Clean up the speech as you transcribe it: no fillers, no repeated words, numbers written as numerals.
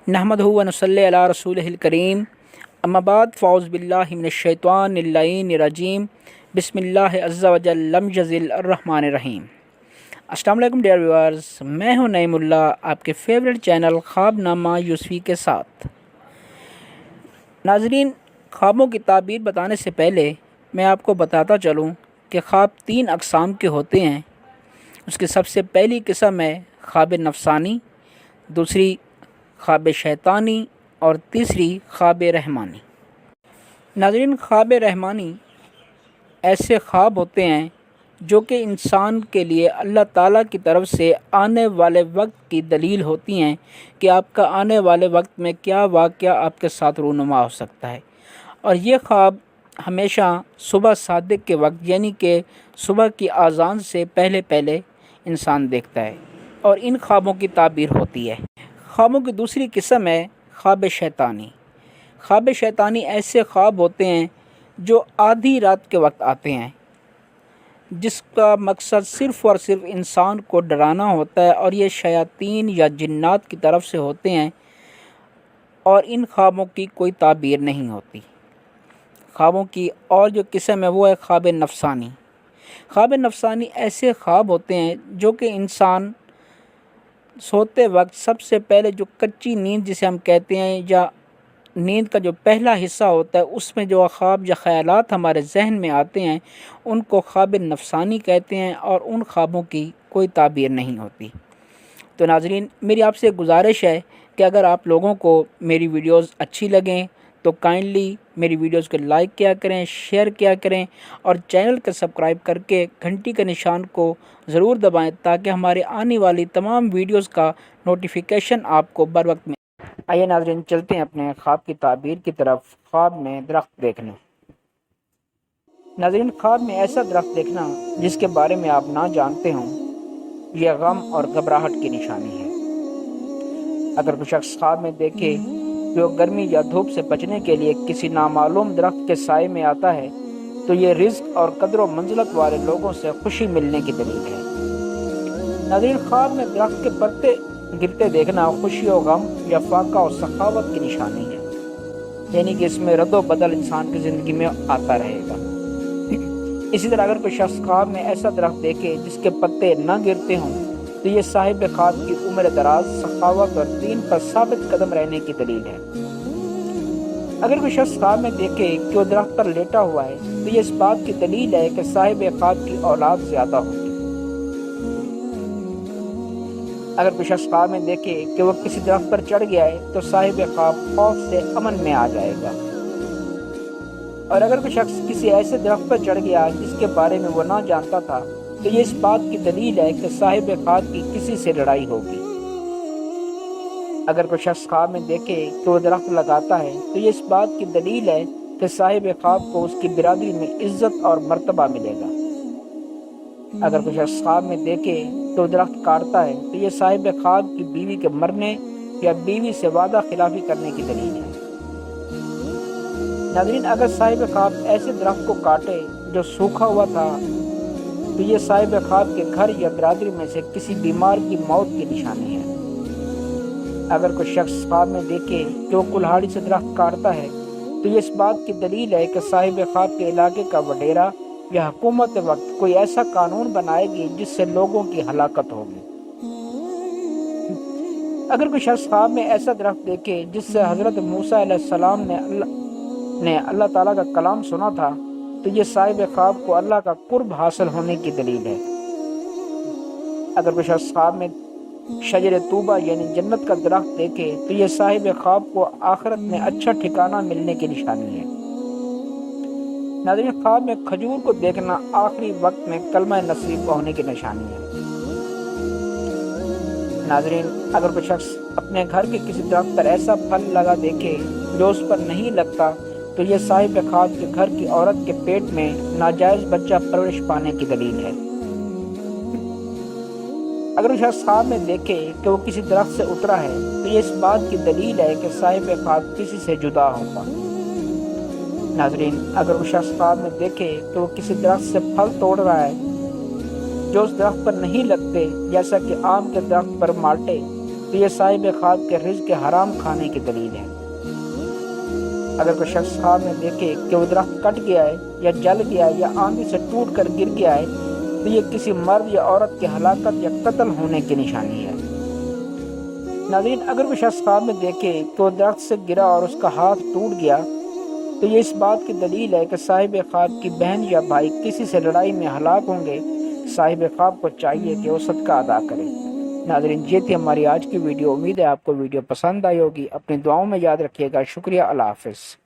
नहमदहु व नसल्ली अला रसूलिहिल करीम अम्मा बाद फ़ाउज़ बिल्लाहि मिनश शैतानिर रजीम बिस्मिल्लाह अज़्ज़ा व जल लम यज़िल अर्रहमानिर रहीम। अस्सलाम वालेकुम डियर व्यूअर्स, मैं हूं नईमुल्ला आपके फेवरेट चैनल ख्वाबनामा यूसुफ़ी के साथ। नाज़रीन, ख्वाबों की ताबीर बताने से पहले मैं आपको बताता चलूं कि ख्वाब 3 अक़साम के होते हैं। उसकी सबसे पहली किस्म है ख्वाब नफ़सानी, दूसरी ख्वाब शैतानी और तीसरी ख्वाब रहमानी। नाज़रीन, ख्वाब रहमानी ऐसे ख्वाब होते हैं जो कि इंसान के लिए अल्लाह ताला की तरफ से आने वाले वक्त की दलील होती हैं कि आपका आने वाले वक्त में क्या वाक़या आपके साथ रूनुमा हो सकता है। और ये ख्वाब हमेशा सुबह सादिक के वक्त यानी कि सुबह की आज़ान से पहले पहले इंसान देखता है और इन ख्वाबों की ताबीर होती है। ख्वाबों की दूसरी किस्म है ख्वाब शैतानी। ख्वाब शैतानी ऐसे ख्वाब होते हैं जो आधी रात के वक्त आते हैं, जिसका मकसद सिर्फ़ और सिर्फ इंसान को डराना होता है और ये शयातीन या जिन्नात की तरफ से होते हैं और इन ख्वाबों की कोई ताबीर नहीं होती। ख्वाबों की और जो किस्म है वो है ख्वाब नफ़सानी। ख्वाब नफ़सानी ऐसे ख्वाब होते हैं जो कि इंसान सोते वक्त सबसे पहले जो कच्ची नींद जिसे हम कहते हैं या नींद का जो पहला हिस्सा होता है उसमें जो ख्वाब या ख़यालात हमारे जहन में आते हैं उनको ख्वाब नफ़सानी कहते हैं और उन ख्वाबों की कोई ताबीर नहीं होती। तो नाज़रीन, मेरी आपसे गुजारिश है कि अगर आप लोगों को मेरी वीडियोज़ अच्छी लगें तो काइंडली मेरी वीडियोज़ को लाइक किया करें, शेयर किया करें और चैनल को सब्सक्राइब करके घंटी के निशान को ज़रूर दबाएं ताकि हमारे आने वाली तमाम वीडियोज़ का नोटिफिकेशन आपको बर वक्त में। आइए नाज़रीन, चलते हैं अपने ख्वाब की ताबीर की तरफ। ख्वाब में दरख्त देखना। नाज़रीन, ख्वाब में ऐसा दरख्त देखना जिसके बारे में आप ना जानते हों, यह गम और घबराहट की निशानी है। अगर कोई शख्स ख्वाब में देखे जो गर्मी या धूप से बचने के लिए किसी नामालूम दरख्त के साए में आता है तो ये रिज़्क और कदर व मंजिलत वाले लोगों से खुशी मिलने की दलील है। नाज़रीन, ख्वाब में दरख्त के पत्ते गिरते देखना खुशी और गम या फाका और सखावत की निशानी है, यानी कि इसमें रद्दो बदल इंसान की ज़िंदगी में आता रहेगा। इसी तरह अगर कोई शख्स ख्वाब में ऐसा दरख्त देखे जिसके पत्ते न गिरते हों तो ये साहिब ख्वाब की उम्र दराज, सखावत और दीन पर साबित कदम रहने की दलील है। अगर कोई शख्स ख्वाब में देखे कि वो दरख्त पर लेटा हुआ है तो ये इस बात की दलील है कि साहिब ख्वाब की औलाद ज़्यादा होगी। अगर कोई शख्स ख्वाब में देखे कि वो किसी दरख्त पर चढ़ गया है तो साहिब ख्वाब खौफ से अमन में आ जाएगा। और अगर कोई शख्स किसी ऐसे दरख्त पर चढ़ गया जिसके बारे में वो ना जानता था तो ये इस बात की दलील है कि साहिब ख्वाब की किसी से लड़ाई होगी। अगर कोई शख्स ख्वाब में देखे कि वो दरख्त लगाता है तो ये इस बात की दलील है कि साहिब ख्वाब को उसकी बिरादरी में इज्जत और मर्तबा मिलेगा। अगर कोई शख्स ख्वाब में देखे तो दरख्त काटता है तो ये साहिब ख्वाब की बीवी के मरने या बीवी से वादा खिलाफी करने की दलील है। नाज़रीन, अगर साहिब ख्वाब ऐसे दरख्त को काटे जो सूखा हुआ था तो ये साहिब ख्वाब के घर या बिरादरी में से किसी बीमार की मौत की निशानी है। अगर कोई शख्स ख्वाब में देखे कि वो कुल्हाड़ी से दरख्त काटता है तो ये इस बात की दलील है कि साहिब ख्वाब के इलाके का वडेरा या हुकूमत वक्त कोई ऐसा कानून बनाएगी जिससे लोगों की हलाकत होगी। अगर कोई शख्स ख्वाब में ऐसा दरख्त देखे जिससे हज़रत मूसा अलैहिस्सलाम ने अल्लाह ताला का कलाम सुना था तो ये साहिब ख्वाब को अल्लाह का कुर्ब हासिल होने की दलील है। अगर कोई शख्स ख्वाब में शजर तूबा यानी जन्नत का दरख्त देखे तो ये साहिब ख्वाब को आखिरत में अच्छा ठिकाना मिलने की निशानी है। नाज़रीन, ख्वाब में खजूर को देखना आखिरी वक्त में कलमा नसीब होने की निशानी है। नाज़रीन, अगर कोई शख्स अपने घर के किसी दरख्त पर ऐसा फल लगा देखे जो उस पर नहीं लगता तो ये साहिब ख्वाब के घर की औरत के पेट में नाजायज़ बच्चा परवरिश पाने की दलील है। अगर उस शख्स ख्वाब में देखे कि वो किसी दरख्त से उतरा है तो ये इस बात की दलील है कि साहिब ख्वाब किसी से जुदा होगा। नाज़रीन, अगर उस शख्स ख्वाब में देखे कि वो किसी दरख्त से फल तोड़ रहा है जो उस दरख्त पर नहीं लगते, जैसा कि आम के दरख्त पर माल्टे تو یہ صاحب خواب کے رزق حرام کھانے کی دلیل ہے۔ اگر کوئی شخص خواب میں دیکھے کہ وہ درخت کٹ گیا ہے یا جل گیا ہے یا آندھی سے ٹوٹ کر گر گیا ہے تو یہ کسی مرد یا عورت کی ہلاکت یا قتل ہونے کی نشانی ہے۔ ناظرین، اگر کوئی شخص خواب میں دیکھے کہ وہ درخت سے گرا اور اس کا ہاتھ ٹوٹ گیا تو یہ اس بات کی دلیل ہے کہ صاحب خواب کی بہن یا بھائی کسی سے لڑائی میں ہلاک ہوں گے۔ صاحب خواب کو چاہیے کہ وہ صدقہ ادا کرے۔ ناظرین، یہ تھی ہماری آج کی ویڈیو۔ امید ہے آپ کو ویڈیو پسند آئی ہوگی۔ اپنی دعاؤں میں یاد رکھیے گا۔ شکریہ، اللہ حافظ۔